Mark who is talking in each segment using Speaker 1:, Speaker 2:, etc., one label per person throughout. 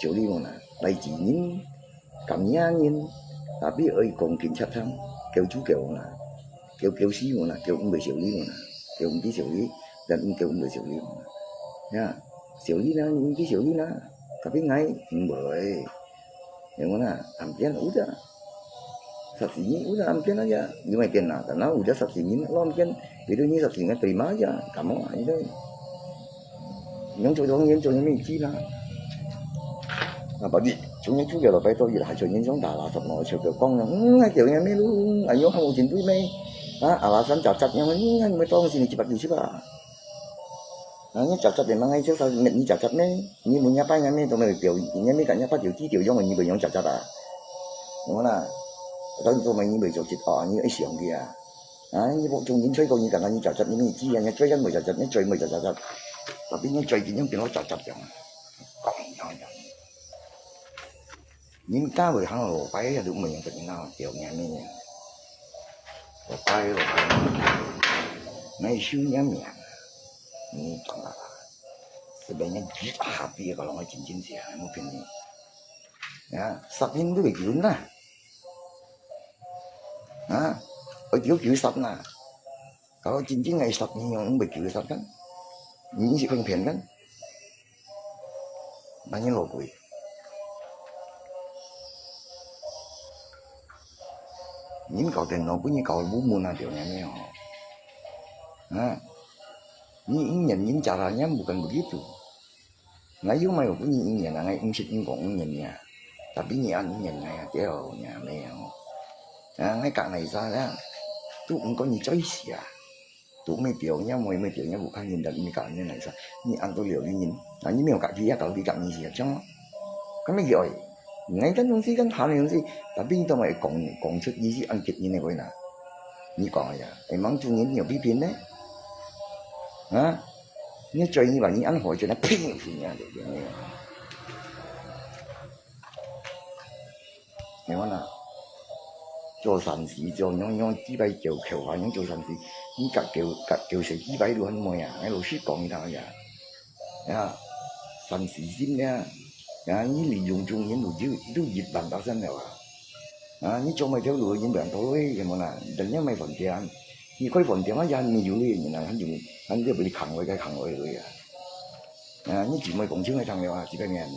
Speaker 1: xử lý mà đây chỉ những cảm nhận nhìn tapi ơi còn kiểm tra thăm kêu chú kêu là kêu xí mà kêu ông bị xử lý mà kêu ông tí xử lý dan ông kêu ông bị xử lý mà ya xử lý nó những cái xử lý nó tapi ngay bởi yang mana ampian udah saksinya udah ampian aja gimana ampian nah karena udah saksinya lo ampian videonya saksinya terima aja kamu itu những chỗ đó những chỗ những mình chi là bởi vì chúng những chú kiểu là phải tôi gì là chỗ những giống đà là sập nổi chiều kiểu con ngay kiểu như mấy lúc anh nhớ không có tiền túi mấy à là sẵn chặt chặt nhưng mà anh mới to xin chỉ bắt được chứ bà nó chặt chặt để mà ngay trước sau nhận như chặt chặt mấy như muốn nháp ngay mấy tụi mình kiểu như mấy cả nháp phát kiểu chi kiểu giống mình như bây giờ chặt chặt à đúng không nào đó tụi mình như bây giờ chặt như ấy xiềng kìa như bộ chung những chơi câu như cả như chặt chặt như chi anh chơi chân mười chặt chặt như chơi mười chặt chặt và biết như chơi thì những cái nó chặt chặt chẳng những cá người hắn lồ bay là đúng mình tự nào kiểu nhà mình lồ bay ngày xưa nhà mình ni chẳng là sebenarnya kita happy kalau nggak cincin sih mungkin ya sapin itu begitu nah kiểu sập nè kalau cincin ngày sập như ông bị kiểu sập kan những sự phân phiền kan bao nhiêu lỗ quỷ những cậu tiền nó cũng như cậu bố mua nào điều này mấy họ những nhìn những chả là nhắm bukan begitu nãy dưới mày cũng những nhìn là ngay ông xịt cũng nhìn nhà tapi như anh nhìn này kiểu nhà mèo ngay cả này ra đó tôi cũng có những chơi gì à tôi mấy tiểu nhá mấy tiểu nhá bukan nhìn đến mấy cả như này sao như anh tôi liều đi nhìn như mèo cả kia cậu đi cạnh như gì ở trong cái mấy rồi ngay cái东西跟谈的东西tapi tao mày còn出意思anh kịch như này coi nè như còn vậy em mắng chung những nhiều bí biến đấy như chơi như vậy như ăn hỏi cho nó pin gì nha để nghe mà nào做善事做樣支筆橋下樣做善事，依叫食支筆都很咩啊？喺老師講呢度呀，善事先咧，依利用中人都熱辦發生了你做咪條路人病到咧，有冇啦？人家咪房店，你開房店你有呢人啊，很就俾你扛落去你住咪共青去趟了啊，只俾人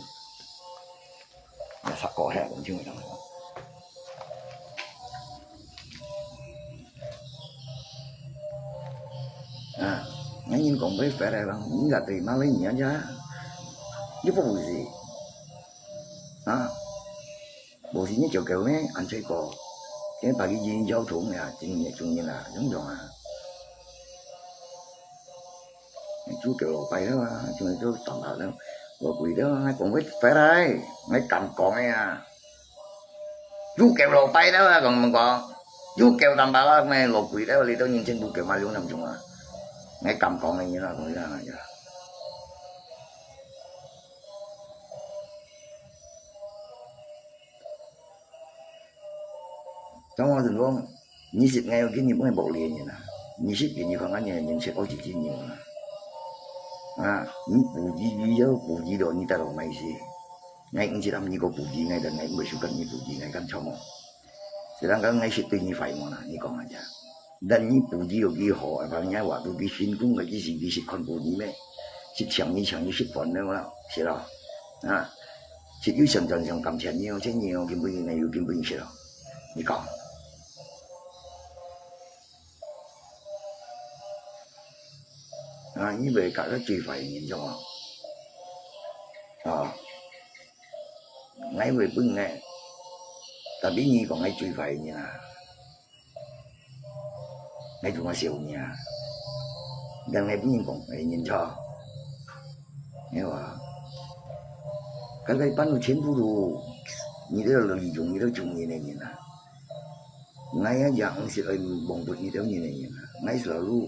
Speaker 1: 實個係共青去趟。Ngay nhìn còn với phải đây bằng những gà tì mang lấy nhẹ giá giúp có bùi gì bùi gì như chiều kiểu mấy anh chơi cò cái bà cái gì giao thủ này chung như là giống rồi chú kiểu lộ bay đó chú này chú tổng hợp đó rồi quỷ đó ngay còn với phải đây ngay cầm còn này chú kiểu lộ bay đó còn mình còn chú kiểu tầm bà đó ngay lộ quỷ đó đi tôi nhìn trên bùi kiểu mai luôn nằm chung ngay cầm con này như là người ra này trong quá trình luôn như xịt ngay cái như cái bộ liền như nào như xịt như con anh nhìn sẽ có chỉ chi nhiều những bù gì đồ như ta đồ mày gì ngay cũng chỉ làm như có bù gì ngay đợt này mới xuống cần như bù gì ngay cần cho mà sẽ đang cái ngay xịt tự như phải mà như con anh dan ni puji yogi ho abang nya wa tu bi sin kung ga ji si bi si kon puji me si chang ni si phone ne ma si lo si yu shen zhen zhen gam qian ni chen ni kim bu yin ne yu kim bu yin si lo ni gao như vậy cả cái truy phải nhìn cho ngay về bưng nghe ta biết như còn ngay truy phải như là ngay tụi nó xỉu nhà đang ngay biết còn phải nhìn cho nghe mà cái bán nó chiến đủ như thế là lợi dụng như thế chung như này nhìn là ngay dạng sẽ bồng bột như thế như này nhìn ngay sợ luôn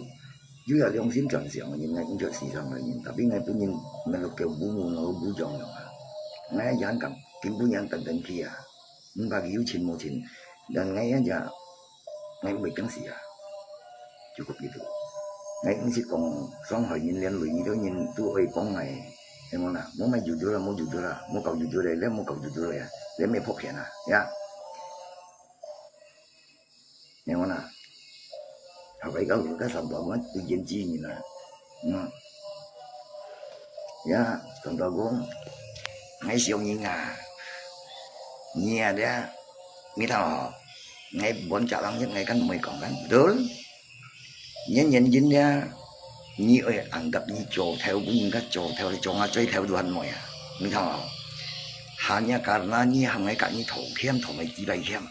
Speaker 1: dưới là ông xin tròn xỉu nhìn ngay cũng chưa xì xong rồi nhìn tapi ngay tự nhiên mình là kiểu bú mù nó bú tròn rồi ngay dạng cầm kiếm bú nhang tận kia nhưng mà cái chuyện một chuyện dan ngay giờ ngay bị căng xì cukup gitu. Ngay ini sih kong song hari ini lian lui itu nyin tu oi kong ngai em muốn là muốn mày dù là muốn dù là muốn cầu dù đây lấy muốn cầu dù đây lấy mày phúc hiện à ya em muốn là học vậy cái sản phẩm nó tự nhiên chi như là ya sản phẩm cũng ngay siêu như ngà nhà đấy mi thằng ngay bốn chợ lăng nhất ngay căn mười còn căn lớn nhân nhân dính ra như ơi ăn gặp như trò theo cũng như các trò theo trò ngã chơi theo đồ ăn mồi à mi thằng hàng nhà cả na như hàng ngày cả như thổ mày chỉ bày khem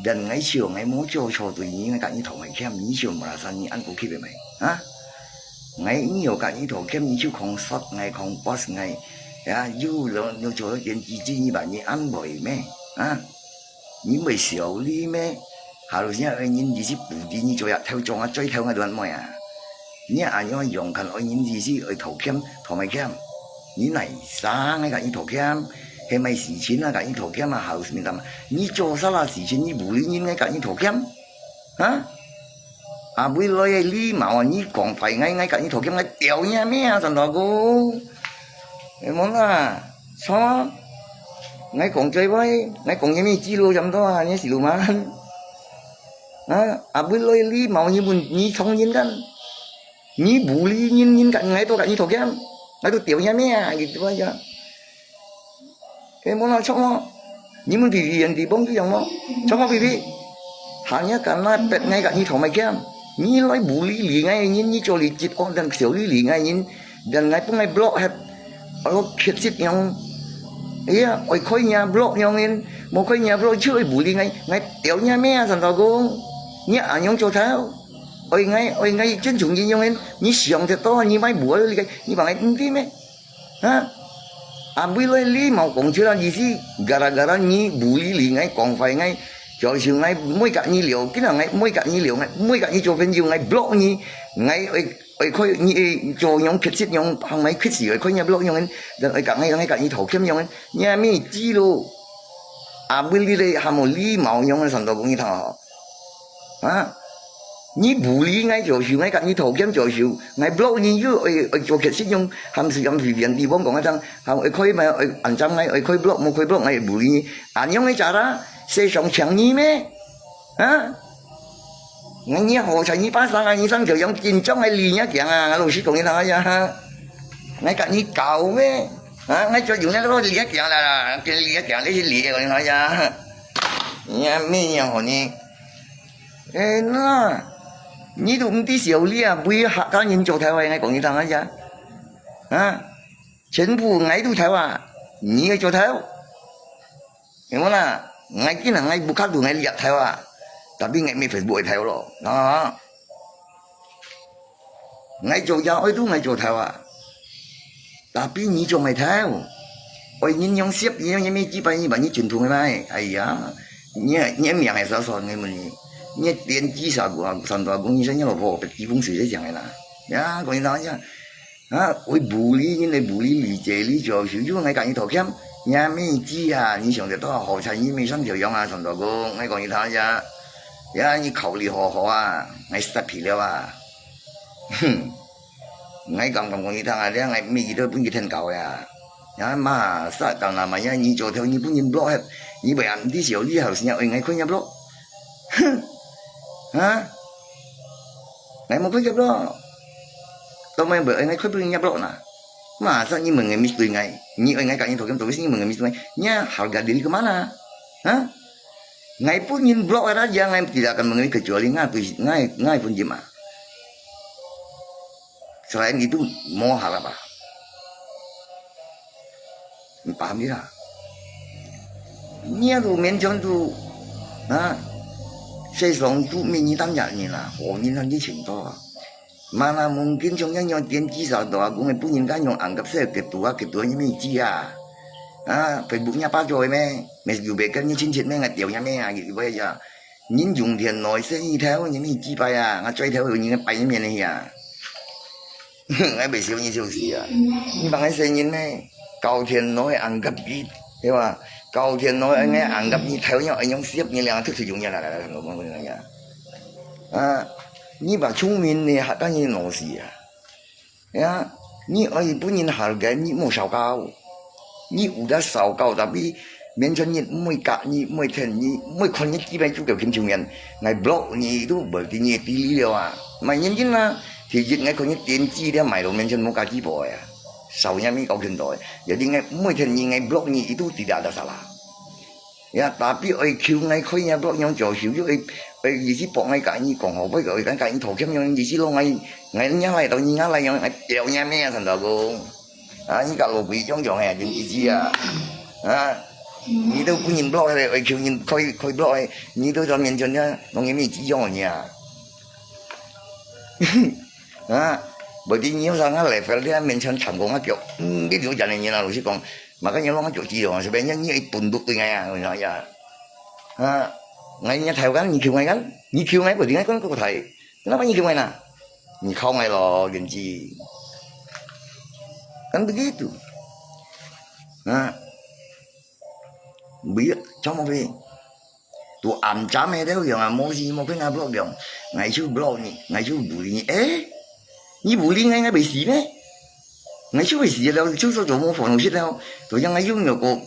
Speaker 1: đần ngay chiều ngay muốn cho tụi nhí ngay cả như thổ mày khem nhí chiều mà là sao nhí ăn cũng khi về mày hả ngay nhiều cả như thổ khem như chiều không sót ngay không boss ngay ya yêu là nhiều chỗ chuyện chỉ như bạn như ăn bồi mẹ à như mày xỉu đi mẹ hà lúc nhá anh nhìn gì bù đi như chỗ ya theo chỗ ngã chơi theo ngay đồ ăn mồi à nhá anh nhá dùng khăn anh nhìn gì ở thổ mày khem như này sáng ngay cả như thổ khem hay mày xỉ chín là cả như thổ khem mà hà lúc mình làm như chỗ sao là xỉ chín như bù đi như ngay cả như thổ khem hả à bây giờ lý mạo như còn phải ngay cả như thổ khem ngay tiểu nha mẹ thằng đó cô em muốn là sao ngay còn chơi với ngay còn như mấy chi lô chấm đó như xì lô mà à bây giờ lý mạo như buồn như không nhìnกันnhư bù lý nhìn cảnh ngay tôi cảnh như thổ kém ngay tôi tiểu nha mẹ gitu aja em muốn là sao như mình thì bông cái dòng nó sao vì hanya karena pet ngay cả như thổ mày kém như nói bù lý ngay như cho lý chít con dan xỉu lý ngay như dan ngay pun ngay block hết ở khiết xít nhau ấy ở khối nhà block nhau nên một khối nhà block chưa bù lý ngay tiểu nha mẹ thằng đó cô nhá anh nhung cho theo ôi ngay chân chúng gì nhau nên như sòng thì to như máy búa như bằng anh tí mấy ha à bây giờ lý màu cũng chưa là gì gì gara như bù lý ngay còn phải ngay cho chiều ngay mỗi cả như liệu cái nào ngay mỗi cả như liệu ngay mỗi cả như cho bên nhiều ngay block như ngay ở khối như cho nhóm kết xít nhóm hàng mấy kết gì ở khối nhà block nhau nên ở ngay cả như thổ kiếm nhau nên nhà mi chi lô à bây giờ đây ham một lý màu nhau nên sản phẩm cũng như thằng à như bù lý ngay chỗ chiều ngay cả như thổ kiếm chỗ chiều ngay block như ở chỗ kết xít nhau ham sự làm vì viện đi bóng còn cái thằng ham ở khối mà ở ăn trăm ngay ở khối block một khối block ngay bù lý anh nhau ngay trả ra sẽ sống chẳng như mấy hả ngay như hồ chạy như bát sang ngay như sang kiểu giống chín trong ngay lì nhá kiểu lô sĩ cũng như thế ha ngay cả như cầu mấy hả ngay cho dùng cái đó lì kiểu là cái lì kiểu lấy lì còn như thế ya nhà mấy nhà hồ nè nó như tụi tí xíu lì à bây hạ cá nhân chỗ Thái ngay còn như thế ya hả chính phủ ngay tụi Thái à như chỗ Thái hiểu không nào ngay cái là ngay bút khắc ngay liệt theo à tapi ngay mi Facebook theo rồi đó ngay chỗ giao ấy tu ngay chỗ theo à tapi như chỗ mày theo ôi nhìn nhông xếp như mi chỉ phải như bạn như truyền thống này ai ya như miệng hay sao ngay mình như tiền chỉ sao của sản phẩm cũng như thế như là vô chỉ phong水这讲的啦呀còn như đó nhá ôi bù lý như này bù lý lý chế lý cho sử dụng ngay cả như thổ kiếm nhà mi chi à你想得到好菜你没上条样啊上到个我讲你睇下呀你口里好啊我失皮了啊哼我讲你睇下你我没都不给听搞呀呀嘛啥讲啦嘛呀你做条你不认 block 你不然啲小你后先我我看入 block 哼啊我冇看入 block 到咪bởi我看不入 block nè mà sao như mình ngày mistui ngày như ngay cả những thổ kiếm tổ như mình ngày mistui nhá harga diri kemana hah ngày pun nhìn blog ada aja ngày tidak akan mengalami kecuali ngai pun jema selain itu mau hal apa paham dia nhá tu mention tu xây dựng tu mình tam nhạc như là họ nhìn hơn cái trình độ mana mungkin contohnya yang tiền chỉ sao đó cũng người punya kan yang anggap saya ketuanya Meiji ya Facebooknya apa rồi mẹ dù biết cái như chính trị mẹ ngặt tiểu nhà mẹ gitu bây giờ nhìn dùng tiền nói sẽ như theo như Meiji bay à ngặt chơi theo như bay như này à ngay bị siêu như siêu gì à nhưng bằng cái xe nhìn này cầu tiền nói anggap gì hiểu không cầu tiền nói anh nghe anggap như theo nhau anh nhóm xếp như là thức sử dụng như là như bà trung minh này hạt cái như nó gì à, ya, 你不然下嘅你冇受教，你有得受教，但係面前你每隔你每天你每คน你基本就叫kim chiu ngày blog你都bởi vì你tỷ lý了啊，mà nhân dân là thì dịch ngàyคน你電子咧買到面前冇價幾倍啊，受人咪搞現代，有啲ngày每天你ngày blog你都抵達得晒啦，呀，但係我叫ngày開呀 blog 樣做少咗，我意思博ngày隔你講好，不過我隔你圖咁樣意思咯，ngày nhá lại到nhá lại樣掉nhá咩神頭個，啊，你隔路邊種種係點意思啊？啊！你都不認 blog 咧，我叫人開 blog， 你都在面前咧，弄嘢咩指樣嘅啊？啊，bởi vì nhiều sang á lại phải lên面前尋講一腳，呢條人嚟嘢啦，老師講，mà cái những cái chỗ gì rồi, sẽ bên những cái tuần đục từ ngày à, rồi nói giờ, à, ngày nhà thầy cái, như kêu ngày bởi vì ngày có thầy, nó bao nhiêu kêu ngày nè, như không ngày là chuyện gì, kan begitu, à. Biết cho mà về tụi ăn chả mẹ đâu giờ mua gì mua cái nào blog được ngày trước blog nhỉ ngày trước bù đi ế như bù đi ngay bị xí đấy ngày trước bị xí đâu trước sau chỗ mua phòng xí đâu tụi dân ngày trước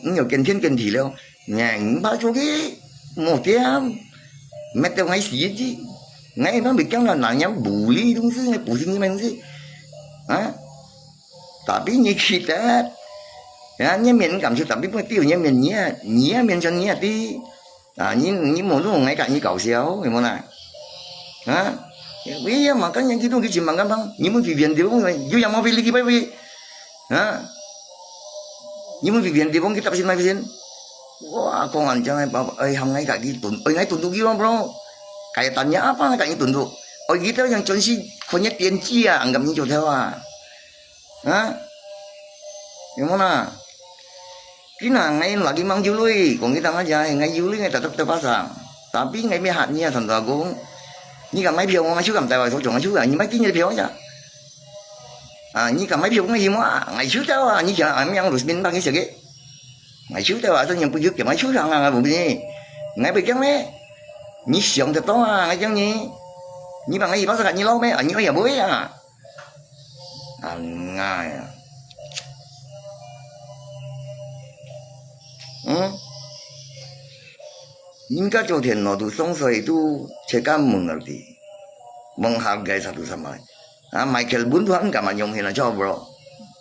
Speaker 1: nhiều kiện thiên kiện thị đâu nhà ba chỗ cái một tiếng mẹ tao ngày xí chứ ngày nó bị căng là nhắm bù đi đúng chứ ngày bù gì như mình chứ à tapi như khi ta ya nhớ mình cảm xúc tập biết tiêu nhớ mình nhớ mình chân nhớ tí à như một lúc ngay cả như cậu xéo hiểu không nào hả bây giờ mà cái những cái chuyện mà ngắm băng như muốn vì viện thì bông người dù yang mau vì lý bởi vì hả như muốn vì viện thì bông cái tập xin mai xin wah con anh cho bảo ơi hằng ngay cả cái tuần ơi ngay tuần tu kia bro kayak tanya apa ngay cả những tuần tu ơi kita yang chân siคนnhất tiền chi à anggap như chỗ theo à hả hiểu không nào cái nào ngay lagi mang jului, kong kita aja ngay juli ngay tetap terpasang, tapi ngay mehatnya thần thờ cũng, như cả máy phiếu ngay trước cầm tay vào số chỗ ngay trước như mấy cái như phiếu nhá, à như cả máy phiếu ngay gì mà ngay trước tao à như cả anh em rồi bên bang cái gì cái, ngay trước tao à tôi nhận bút cái máy trước hàng hàng bụng gì, ngay bây giờ mấy, như sòng thật to à ngay chẳng như bằng cái gì bắt ra như lâu mấy, như bây giờ bới à, ngay 인가 조된 너도 송서에도 제가 멍을 디 멍하게 사도 삼아 à Michael muốn thoáng cả mà nhung thì là cho bro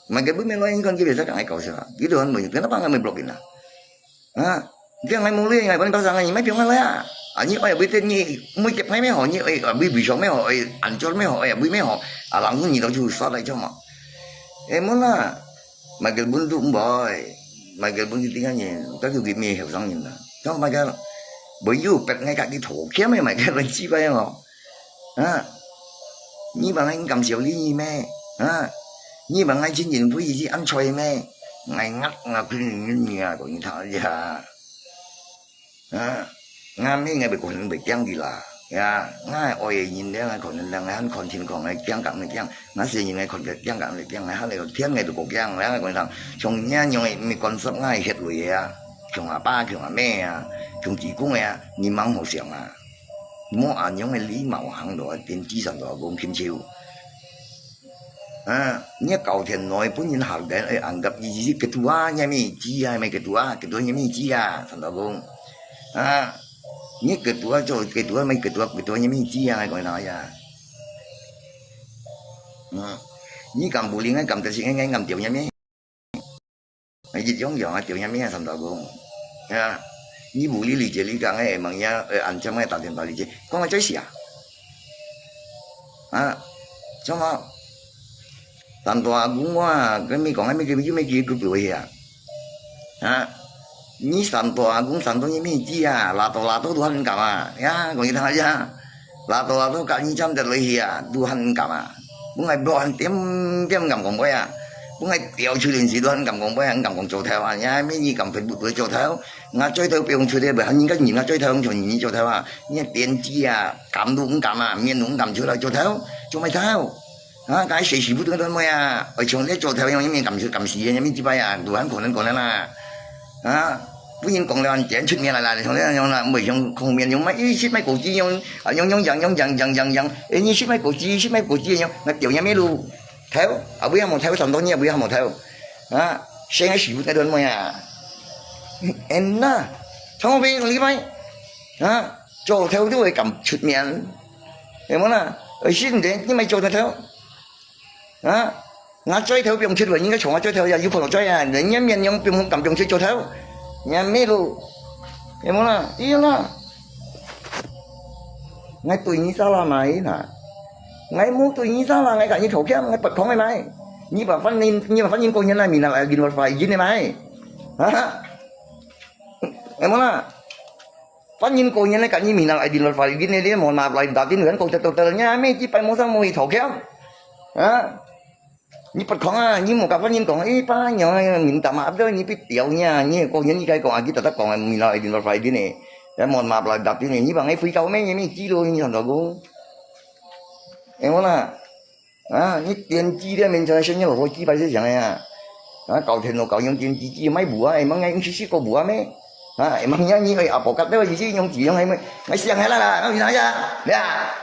Speaker 1: Michael muốn nói con kia về rất là hay cầu sửa cái đồ mình cái nó bằng mình blog na à cái ngày mua ngày bên bao giờ ngày mấy tiếng ngày à như ở bên tên như mới chụp mấy họ như ở bị số mấy họ ăn cho mấy họ ở bị mấy họ à làm cái gì đâu chú xóa lại cho mà em muốn là Michael muốn đúng boy Michael muốn tiếng anh nhỉ các cái việc hiểu xong nhìn là cho Michael bởi vì bật ngay cả cái thủ kiếm ấy mày cái lên chi vậy không à như bằng anh cầm xíu lý mẹ à như bằng anh chỉ nhìn với gì ăn xoay mẹ ngày ngắt là cái nhà của những thằng gì à ngang mấy ngày bị còn bị chăng gì là ya ngay ôi nhìn đấy ngay còn là ngay hắn còn thiên còn ngay chăng cảm này chăng nó sẽ nhìn ngay còn cái chăng cảm này chăng ngay hắn này còn thiên ngày được cổ chăng đấy còn thằng trong nhà nhiều ngày mình còn sống ngay hết rồi à chồng à ba chồng à mẹ à chồng chị cũng à nhìn mắng hồ sẹo à mua ăn những cái lý mạo hàng đó tiền chi sản đó cũng kiếm chiêu à nhớ cầu tiền nói bốn nhân hàng đấy ăn gặp gì cái tua nhà mi chi à mấy cái tua nhà mi chi à sản đó cũng à nhớ cái tua cho cái tua mấy cái tua nhà mi chi à gọi nói à như cầm bù liên cầm tài xỉn ngay cầm tiểu nhà mi cái gì giống giống tiểu nhà mi sản đó cũng à như bù lý chế lý cả ngày mà nhá ăn cho mấy tạo tiền bảo lý chế có mà chơi xỉa à cho mà tạm tòa cũng qua cái mấy còn mấy cái cứ biểu hiện à như tạm tòa như mấy chi à là tòa đồ hành cả mà ya còn như thế này ya là tòa đồ cả như trăm tiền lấy hiện đồ hành cả mà cũng ngày đồ hành tiêm cầm còn bơi à cũng ngày tiểu chơi điện gì đồ hành cầm còn bơi hành cầm còn trâu theo à nhá mấy như cầm phải bự trâu theo ngã chơi theo biểu chơi để bởi những cái nhìn ngã chơi theo không chọn nhìn trâu theo à như tiền chi à cầm đúng cầm à miên đúng cầm chơi là trâu theo cho mày theo à cái sĩ bút cái đó mày à ở trong đấy trâu theo những miên cầm xì những miên chi bay à đồ hành còn là à bữa nhiên còn là anh chén chút nghe lại trong đấy là mày trong không miên những mấy ship mấy cổ chi những dần như ship mấy cổ chi nhau nó tiểu nhà mấy luôn theo ở bây giờ một theo thằng đó nha bây giờ một theo xe ngay xỉu cái đơn mà nhà em na không biết lý mấy cho theo tôi cầm chụp miệng em muốn là ở xin để nhưng mày cho theo ngã chơi theo 병 chơi rồi những cái chỗ chơi theo giờ yêu cầu chơi à đến nhắm miệng nhắm 병 cầm 병 chơi cho theo nhà mẹ luôn em muốn là đi là ngay tụi như sao là mày nè ngay muốn tụi như sao là ngay cả như thổ kia ngay bật không mày mày như bà phát nhìn cô nhân này mình là lại một vài dính này mày em muốn là phát nhìn cô nhân này cả như mình là lại một vài dính này đi mà lại đặt tin nữa cô cho tôi nha mấy chỉ phải muốn sao mua thổ kia như bật không như một cặp phát nhìn còn ấy ba nhỏ mình tạm áp đó như biết tiểu nha như cô nhân như cái còn cái tao còn mình lại một vài dính này để một map lại đặt tin này như bằng ấy phi câu mấy chỉ luôn như thằng đó cũng em muốn là như tiền chi đấy mình cho sinh nhật hồi chi bài sẽ chẳng này cầu tiền nó cầu những tiền chi mấy bữa em mang ngay cũng chỉ có bữa mấy em mang nhá như vậy ở bộ cắt đấy gì chứ nhung chỉ không hay mấy xiang hay là nó gì nói ra nè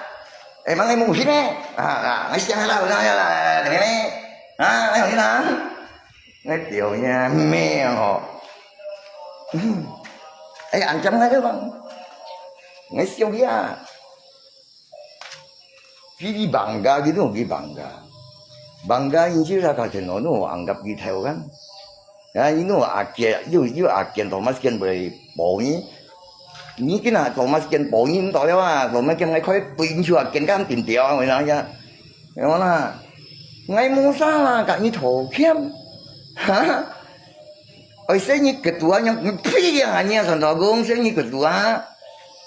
Speaker 1: em mang ngay mua hít đấy mấy xiang hay là nói là để mấy mấy thằng gì đó mấy tiểu nha mẹ họ ấy ăn chấm ngay đó bang mấy siêu kia Jadi bangga gitu, gitu bangga ini sih lah kalau nono anggap gitu kan, ya ini agen Thomas Ken boleh bongi, ini kena Thomas Ken bongi tak tahu lah, Thomas Ken ngai kau pin juga agen kan pin dia orang aja, yang mana, ngai musa lah kat ni thau kem, saya ni ketua yang pih yang hanya santagung, saya ni ketua.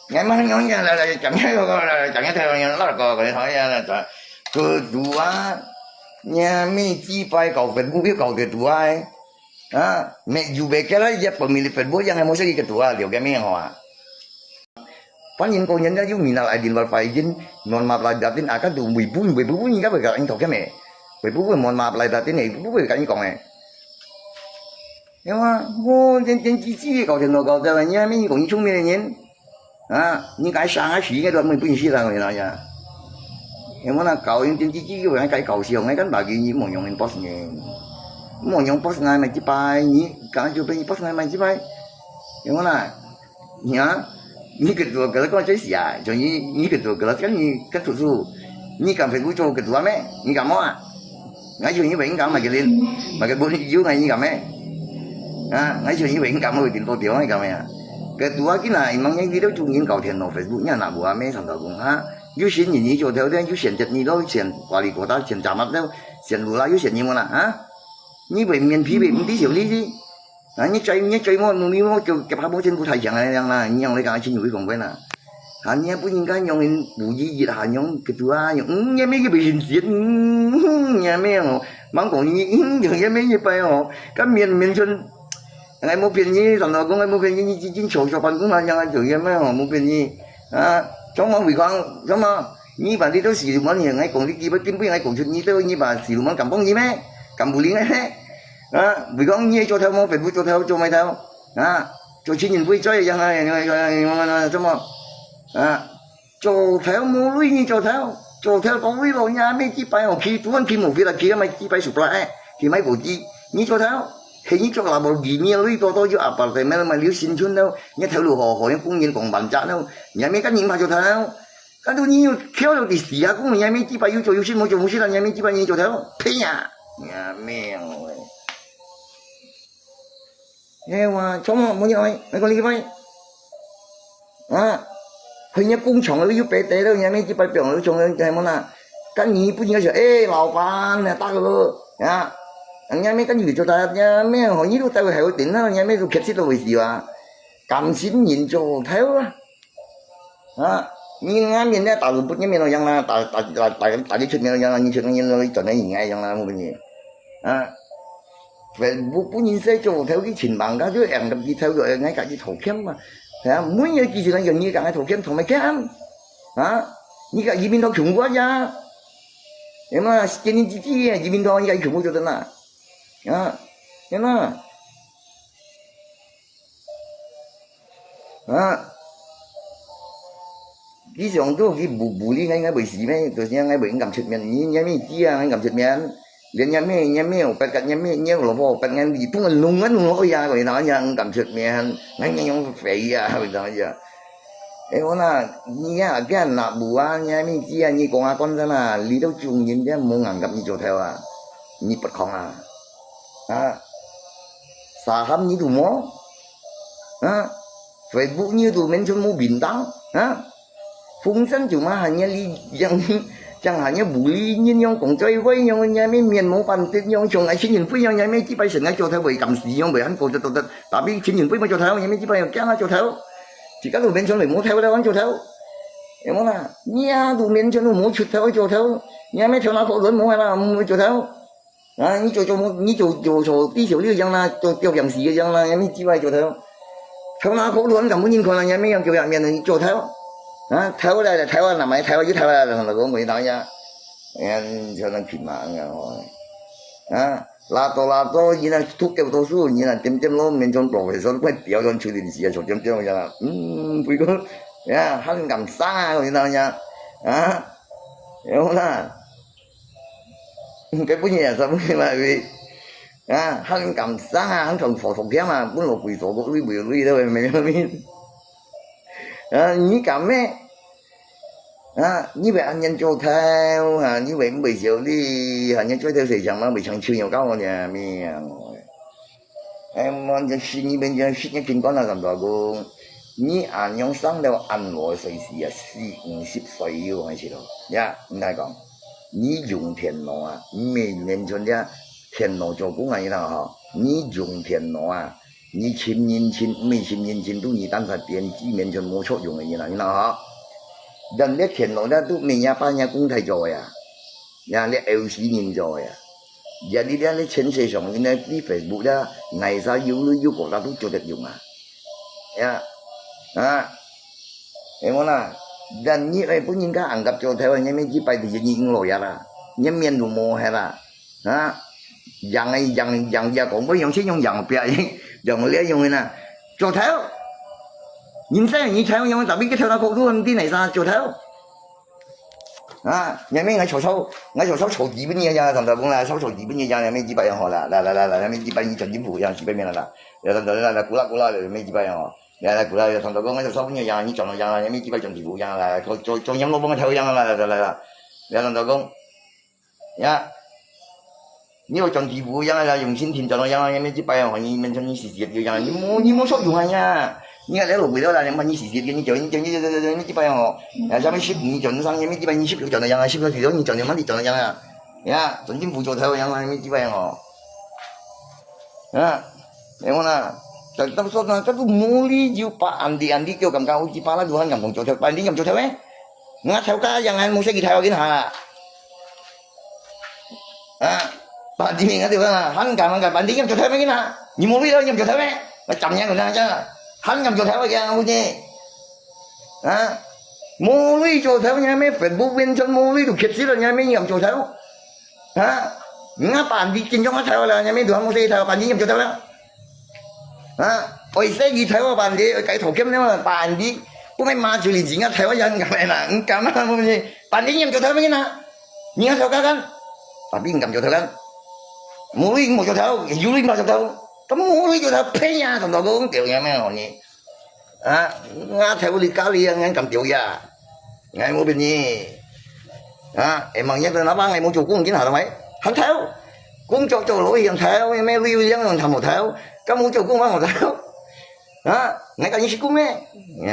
Speaker 1: Ngày mai nhóm nhà là chẳng nghe theo nhau nó là có cái thôi là cứ đùa nhà mi chi bay cầu Facebook biết cầu cái đùa ấy mẹ dù về cái đó giờ pemilih Facebook yang mau segi ketua điều cái mấy họ phát hiện cô nhân ra giúp mình lại điện vào phải dính mòn map lại đặt tin các tụ 14 như các bạn anh thọc cái mẹ 14 mòn map lại đặt tin này 14 cái như còn này nhưng mà ô trên chi cầu thì nó cầu theo nhà mi cũng như chúng mình nhìn những cái sáng cái xí cái đó mình bình xí là người nào vậy em muốn là cầu những cái người cái cầu siêu ngay cái bà kia như một nhóm mình post nghe một nhóm post ngay mà chỉ bài như cả chụp bên post ngay mà chỉ bài em muốn là nhá như cái đồ cái đó chơi xỉa cho như cái đồ cái đó cái thủ su như cảm phải cho cái đồ mấy như cảm á ngay chuyện như vậy cảm mà cái lên mà cái bốn yếu này như cảm ấy ngay chuyện như vậy cảm ơi tiền tô tiểu hay cảm ấy cái tua cái này mang những video chung những cầu tiền nó Facebook nhà nào bữa mấy thằng đó cũng yêu xin nhìn cho theo đấy yêu xin chật như đó xin quản lý của ta xin trả mặt đâu xin lùa yêu xin như mà là như vậy miền phía mình tí xíu lý gì như chơi mà nó cái phá bố trên của thầy chẳng này rằng là nhau lấy cả xin nhủi còn quên là nhé bữa những cái nhau mình bù gì là nhau cái tua những nhé mấy cái bị hình xiết nhà mấy họ mang còn những cái mấy như vậy họ cái miền xuân ngày một phiền như thằng nào cũng ngày một phiền như chính số cho phần cũng là nhau chủ yếu mấy họ một phiền như trong mong vì con trong mà như bạn đi tới sử dụng món gì ngay còn đi kia với kiếm với ngay còn chuyện như tôi như bà sử dụng món cầm bông gì mấy cầm bù lính ấy vì con như cho theo mong phải vui cho theo cho mày theo cho chính nhìn vui chơi chẳng hay trong mà cho theo mua lui như cho theo con vui rồi nha mấy chỉ phải một khi tuấn khi một việc là kia mày chỉ phải sụp lại thì mấy bộ chi như cho theo thì như cho là một gì nhiều lui tôi cho áp thì mà liếu xin xuân đâu nhớ theo lùa hồ những công nhân còn bàn trả đâu nhà mấy cái nhìn mà cho theo cái tôi nhiều khéo đâu thì xỉa cũng nhà mấy chỉ phải yêu cho yêu xin một chút là nhà mấy chỉ phải như cho theo thế nhà mẹ rồi nghe mà chống một nhoi mấy con đi vậy hình như cung trọng ở dưới bể tế đâu nhà mấy chỉ phải biểu ở trong cái món là cái gì cũng như thế lão quan này ta rồi nhà mấy cái gì cho ta nhà mấy họ nhíu tay hiểu tính đó nhà mấy cái kết xích đâu vì gì à cảm xin nhìn cho theo nhưng ngay miền đây tạo được bút nhà miền nào yang là tạo cái chuyện miền yang như chuyện như cho nên ngay yang là một cái gì về bút nhìn sẽ cho theo cái trình bằng các thứ em làm gì theo dõi ngay cả cái thổ kiếm mà muốn như cái gì là gần như cả cái thổ kiếm thổ mấy kém như cả gì bên đó chúng quá nha em mà trên gì gì bên đó như cái chúng cho tên là thế nào cái dòng đó cái bù bù đi ngay bởi gì mấy tôi nghe ngay bởi cầm chụp miền như mấy kia ngay cầm chụp miền liền nhà mẹ bật cái nhà lỗ bò bật nghe gì tung lung lỗ ya rồi nói nha cảm xúc mẹ ngay nhông phải ya rồi nói ya em nói nhà cái nạp bùa nhà mẹ chỉ như con ra là lý đâu chung nhìn cái mong ngàn gặp như chỗ theo như bật không xã hâm như tụi mó Facebook như tụi mình cho mua bình đẳng phun sân chúng mà hanya li chẳng hạn như bụi nhân nhung cũng chơi với nhau nhà mấy miền mông bàn tiết nhau chồng ai xin nhìn với nhau nhà mấy chỉ bay sừng ngay cho theo bởi cầm gì nhau bởi anh cô cho tôi tại vì xin nhìn với bao cho theo nhà mấy chỉ bay kéo cho theo chỉ các tụi mình cho người muốn theo đâu anh cho theo em nói là nhà tụi mình cho nó muốn chụp theo cho theo nhà mấy theo nó khổ lớn muốn hay là mua cho theo như cho tí xíu đi rằng là cho tiêu giảm gì rằng là nhà mấy chỉ bay cho theo nó khổ lớn cảm muốn nhìn còn là nhà mấy kiểu dạng miền cho theo theo đây là theo là mấy theo chứ theo là thằng của người nói nha em cho nó kìm mạng rồi là tôi như là thuốc kêu tôi xuống như là chấm luôn mình trong professor quay biểu trong chương trình gì chấm như là vui quá hắn cầm xa rồi nào nha hiểu không cái bún nhà sao bún mà vì hắn cầm xa hắn còn phổ thuộc kia mà bún lột quỷ sổ của lui đâu mình không biết như cảm ấy như vậy anh nhân cho theo như vậy bây giờ đi anh nhân cho theo thì chẳng mà bị chẳng chưa nhiều cao hơn nhà mình em muốn cho xin như bên giờ xin những kinh quan là làm đó cô như anh nhân sang đâu anh ngồi xây xí xí xây yêu hay gì đó này còn như dùng tiền nó mình nên cho ra tiền nó cho cũng hay là như dùng tiền nó你10年前、没10年前都你当时编辑面全没作用的你那人咧田路咧都没人把人公睇做呀，人咧20年做呀，人哋咧前世上面咧啲 Facebook 咧，挨晒要國家都做得用你講啦，人呢係本應該硬夾做睇話，你咩只拜地就應落呀啦，你面都冇係啦，人呀講乜樣先用人別用咧用嘅呐，做睇。人生你睇用特別嘅睇到好多啲嚟晒做睇。有咩我曹操曹幾本嘢呀？同佢講啦，曹幾本嘢呀？有咩幾百樣學啦？嚟，有咩幾百二盡點負樣幾百面啦？又同佢啦，估啦，有咩幾百樣學？嚟估啦，又同佢講我曹本嘢呀，你盡到樣啦，有咩幾百盡點負樣啦？做音樂幫我睇樣啦，嚟，又同佢講你要盡點負樣啦，用錢填盡到樣，有咩幾百樣學？你面上你時時要樣，你冇作用呀？你看那路回头啦，你问你时给你叫你几百样哦，什么10年赚上，你几百你10赚到样啊，10个几多你赚到乜你赚到样啊？赚政府做头样啊，你几百样哦？你講啦，就咁說啦，都冇理要把人哋叫咁高，好似把啦做緊銀行做頭，把人哋咁做頭咩？我頭家人係冇識佢睇我見下把人哋明嗰條啊，肯咁把人哋咁做頭咩見下？你冇理到咁做頭咩？我浸人佢真係。hắn nhầm cho theo kìa không chứ mô lý cho theo nha mấy Facebook bên chân mô lý được khiết xí là nha mấy nhầm cho theo ngã bạn đi trên trong theo là nha mấy đứa mô lý theo bạn đi nhầm cho theo đó ôi xe gì theo bạn đi cái thổ kiếm nếu mà bạn đi cũng mấy mà xử lý gì ngã theo dân gặp này là cảm ơn không gì bạn đi nhầm cho theo mấy cái nào nhầm theo các anh bạn đi nhầm cho theo các mô lý một cho theo du lịch mà cho theo咁我呢叫睇拼呀，同大哥講掉嘢咩行業啱睇我哋家裏啊，啱咁掉呀，啱冇變嘢問一個老闆你冇做工檢查係咪？肯睇工作做攞樣睇，咩呢樣樣頭冇睇，咁冇做工揾我睇你講你識工咩？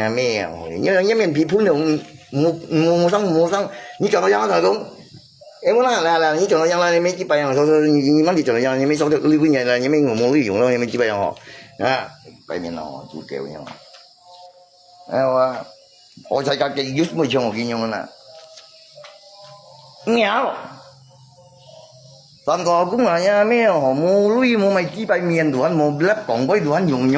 Speaker 1: 咩因一面批判就冇生，你做到樣就講。em muốn là như trường là mấy chỉ bài họ như mấy trường là như mấy số được lưu như là như mấy người mua dùng thôi mấy chỉ bài họ bài miền nào chú kêu nhau họ sai cái gì mới cho một cái nhau nè nghèo toàn có cũng là nha mấy họ mua mấy chỉ bài miền đồ ăn mua lắp còn với đồ ăn dùng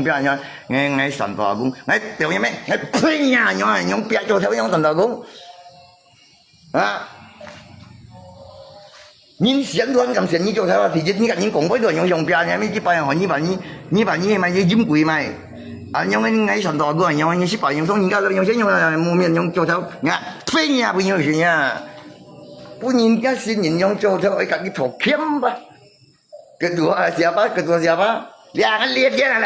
Speaker 1: bây giờ nghe sản phẩm cũng ngay tiểu như mấy ngay thuê nhà nhung bịa cho theo nhau sản phẩm cũng你想乱咁想，你做睇其實你個人講嗰度用邊呀？你幾百樣學，你把你買啲金貴買，用啲矮上大個，用啲1000用送人家用先用冇面用做頭，飛呀不用錢呀， punya sini yang jodoh kaki tokem ba. Kedua siapa? Dia lihat dia.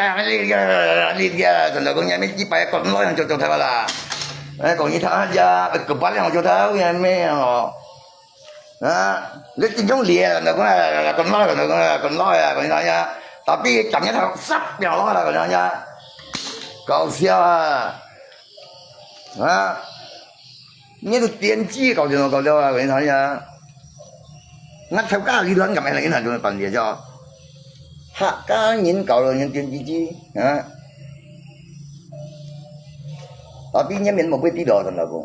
Speaker 1: Tandanya mesti pakai kon lo yang jodoh lah. Còn như thế aja, kebal yang jodoh yang meo. Lu tinggal lihat, là con nói à, còn nói tapi chẳng nhẽ thằng sắp nhỏ nó là còn nói cậu siêu như được tiền chi cậu đâu à, còn nói ngắt theo cá đi lớn gặp mày là cái nào cho toàn địa cho hạ cá nhìn cậu rồi nhìn tiền chi tapi nyemin mau beti do tanda ko,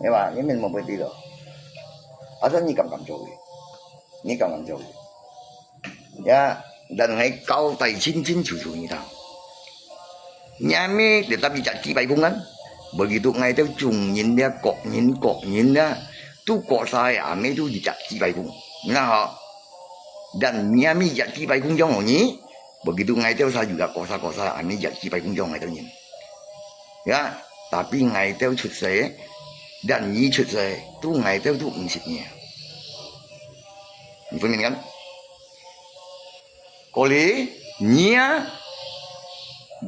Speaker 1: ya ba, nyemin mau beti do. Asal ni cầm rồi, ni cầm rồi, ya, dan ngay cao tài chín chủ như nào, nhà mi để ta bị chặt chi bay cũng ngắn, begitu ngay theo trùng nhìn dia nhìn dia, tu cọ sai à mấy tu bị chặt chi bay cũng, nha họ, dan nhà mi chặt chi bay cũng trong họ nhỉ, begitu ngay theo saya juga cọ sa à mi chặt chi bay cũng trong ngay theo nhìn, ya. Tapi ngày theo xuất thế, dan nhi xuất thế, tu ngày theo tu không xịt nhẹ. Mình phân minh kan? Có lý, nhia,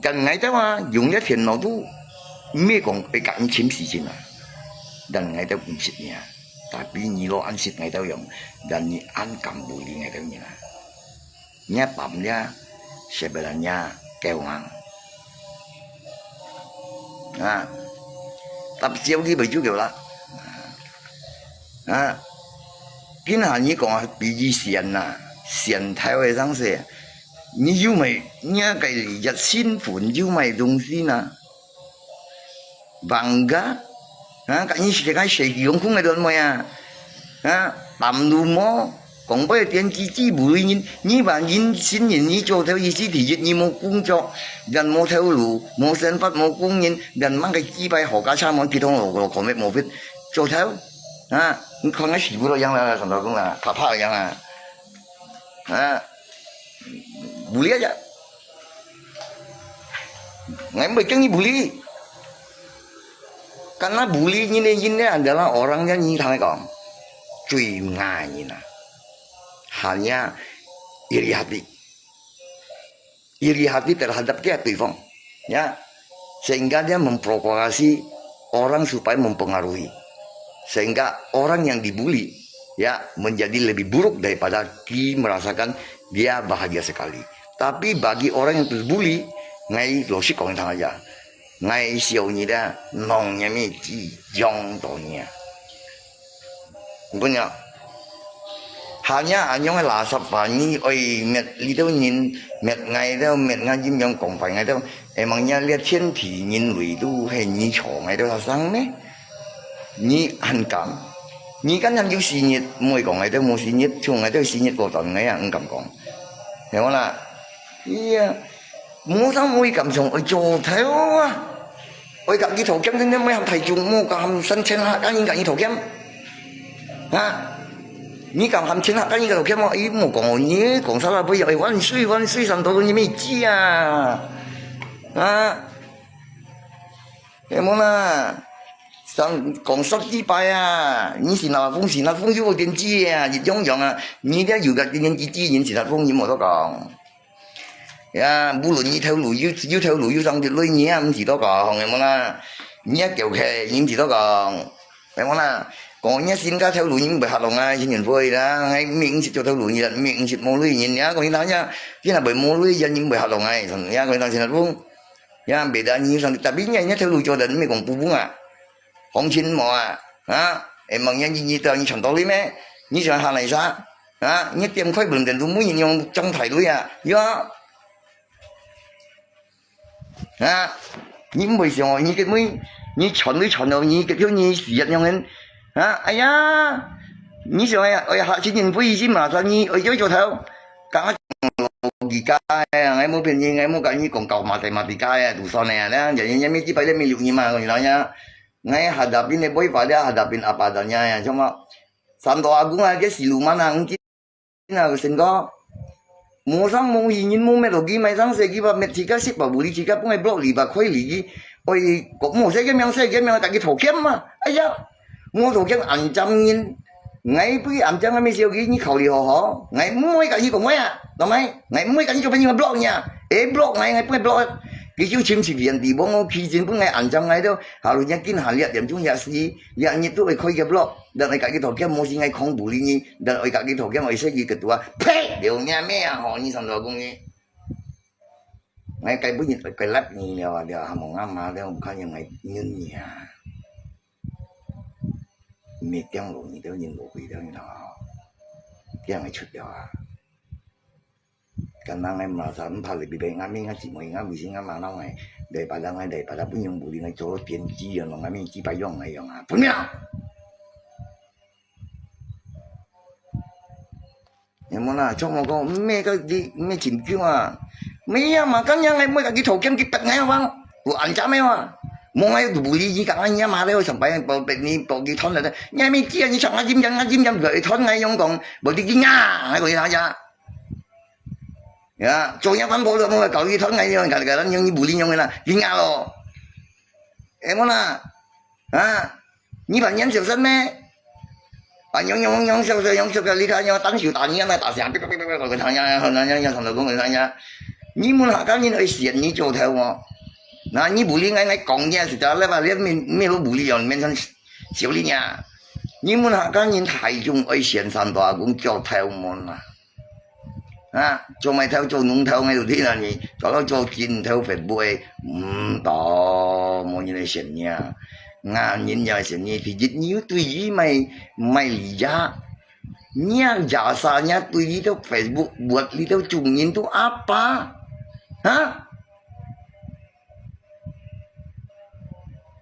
Speaker 1: dan ngày theo mà dùng cái tiền nào tu, mấy con bị cản chiếm xịt à, dan ngày theo không xịt nhẹ. Tapi nhi lo ăn xịt ngày theo dùng, dan nhi ăn cầm bùi ngày theo nhẹ. Nhia bấm dia, sebenarnya kewang. Tập chiếu cái bài chú kiểu là cái nào như còn bị gì xiên theo cái sáng sẽ như yêu mày như cái nhật xin phun yêu mày đồng gì nè bằng cái như cái sợi dây không ngày đơn mày tạm đủ mó còn bây giờ tiền chi bùi như bạn nhìn xin nhìn như cho theo ý chí thì dịch như một công cho gần một theo lũ một sản phát một công nhân gần mang cái chi bay họ cả sang món kỳ thông rồi còn mấy một vết cho theo không cái gì bữa đó là thằng đó cũng là thà vậy bùi aja ngày bây giờ như bùi karena buli ini adalah orangnya như thằng này còn truy ngài như nào hanya iri hati terhadap dia tuifong, ya, sehingga dia memprovokasi orang supaya mempengaruhi, sehingga orang yang dibully, ya, menjadi lebih buruk daripada merasakan dia bahagia sekali. Tapi bagi orang yang terbully, ngay losik kong thang aja, ngay siau ni dia nongnya mi ji jong tonya, punya. Hanya anh là sắp vào như ơi mệt đi đâu nhìn mệt ngày đâu mệt ngay chim nhong còn phải ngày đâu em mang nhà liệt thiên thì nhìn lùi tu hay như chó ngày đâu là sáng đấy như hành cảm như cái nhân yêu sinh nhật mỗi còn ngày đâu mỗi sinh nhật chung ngày đâu sinh nhật của tuần ngày anh cảm còn hiểu không là mua xong mỗi cảm xong ở chỗ theo ơi cảm cái thổ kém thế nên mấy học thầy chung mua cảm sân trên hạ cái những cái thổ kém你讲含钱啊？你个头看嘛，伊莫讲你讲啥啦？不要，万岁上头你没记啊？什么啦？上讲说几拜啊？你是哪风有点记啊？你种种啊？你这有个点记，你是哪风你莫多讲。呀，無論你條路要條路要上條女你啊，唔是多講，係冇啦？你一條劇你唔是多講，係冇啦？còn nhá xin các theo lối những bài hoạt động ai xin nhận vui đó ngay mình sẽ cho theo lối nhận mình sẽ mua lối nhìn nhá còn như đó nhá cái là bởi mua lối dân những bài hoạt động này thằng nhá còn thằng xin luôn nhá bị đã như thằng ta biết nhá theo lối cho đến mình còn bung không xin mà em bằng nhá như tao như thằng to lý mẹ như thằng hàng này sao như tiêm khói bừng đèn luôn muốn nhìn nhau trong thầy lối do những buổi sáng như cái mới như chọn đâu như cái thiếu như sử dụng nhau nên ai ya, như sao vậy? Họ chỉ nhìn vui gì mà sao như ở dưới chỗ thâu, cả gì cái, ngày mua tiền gì, ngày mua cái như còn cầu mà thì cái đủ son này đó, vậy như mấy chỉ phải lấy mấy lượng như mà còn gì đó nha, ngày hadapin này bôi phải đó hadapin apa đó nha, cho mà Santo Agung cái siluman ang chỉ nào xin có, mua sang mua gì nhìn mua mấy đồ kia mấy sang xe kia mấy chỉ cái ship bảo bùi chỉ cái cũng ngay block lì bà khói lì, ôi cũng mua xe cái miếng tại cái thổ kiếm mà, ai ya. Mua đồ cái ăn trăm nghìn ngay bây anh chẳng mấy siêu cái như khẩu đi họ ngay mới cái gì cũng mấy à tao mấy ngay mới cái gì cho bây giờ block nha block ngay bây block cái chú chim chỉ viện thì bông khi chính bông ngay anh chẳng ngay đâu họ luôn nhắc kín hẳn liệt điểm chung nhà gì nhà như tôi khơi cái block đợt này cái thổ kia mua gì ngay không bù đi nhỉ đợt này cái thổ kia mà sẽ gì cái tua phê đều nhà mẹ họ như thằng đó cũng nhỉ ngay cái bữa nhìn cái lắp như đều hàm mong ngắm mà đều không như ngày nhân nhà mệt tiếng lộ như đều nhìn lộ quỷ đều như nào tiếng ngày chút đều cái năng em mà sao phải bị bệnh ngắm mình chỉ mới ngắm bị sinh ngắm mà nó ngày để bà đang ngày để bà đã bưng nhung bùi ngày chỗ tiền chi rồi nó ngắm mình chỉ phải dùng ngày dùng à đúng không em muốn là cho một con mấy cái gì mấy chim kêu à mấy mà cái nhà ngày mới cái thổ kiếm cái bật ngay không của anh cha mấy mà mua ngay bùi gì cả anh nhà mà đấy xong phải bảo bệnh ni bảo cái thon này nhà mình chia như chẳng ai chim nhân gửi thon ngay dùng còn bảo đi nhà hay gọi là gì ya cho nhà văn bộ được mà cậu đi thon ngay như cái đó như bùi như là đi nhà rồi em muốn là như bạn nhân sự dân mẹ nhông sao cái lý thằng nhau tán chịu tán nhau này tán sáng cái thằng nhau thằng nào cũng người thằng nhau như muốn hạ cái như ấy xiên như chỗ theo mà na như bùi lý ngay còng nha thì ta lấy vào liền mình bùi lý rồi mình thành xíu lý nha như muốn hạ cái như thái trung ấy xiên sản đó cũng cho theo mà cho mày theo cho nung theo ngay đầu tiên là gì cho chín theo phải bùi đó mọi người xiên nha ngàn nhìn nhà sẽ như thì dịch nhiêu tùy ý mày lý ra nhà giả sa nhà tùy ý theo Facebook buat li theo chung nhìn tu apa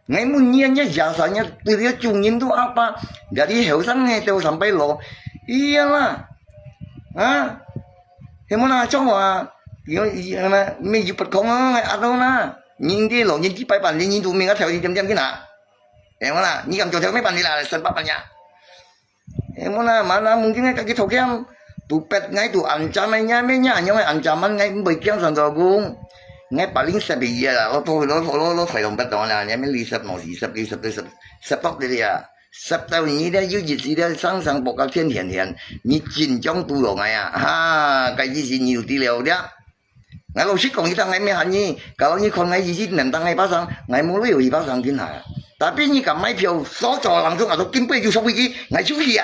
Speaker 1: ngay muốn nhiên nhà giả sa nhà tùy ý chung nhìn tu apa dari hiểu sang nghe theo sampai lo iya lah em muốn là cho mà mình chụp bật không á đâu na nhìn đi lộ nhìn chỉ bài bản nhìn tụi mình có theo thì chấm cái nào em muốn là như cầm cho theo mấy bạn đi là sân bắp nhà em muốn là mà là mungkin cái thổ kia tụ pet ngay tụ ăn chả mấy nhà nhưng mà ăn chả mấy ngay bị kéo sân rồi cũng ngay paling sẽ bị là nó phải đồng bét đó là nhà mấy ly sập nó gì sập tóc đấy à sập tao như thế yêu gì đấy sang bọc cái thiên như chín trong tụ rồi ngay cái gì nhiều tí liệu đấy ngay lúc trước còn như thằng ngày mấy hành gì kalau như con ngày gì nền tăng ngày bao sang ngày mua lấy gì bao sang thiên hạ tapi như cả máy phiếu số trò làm chung là tôi kiếm bây giờ xong cái gì ngày trước gì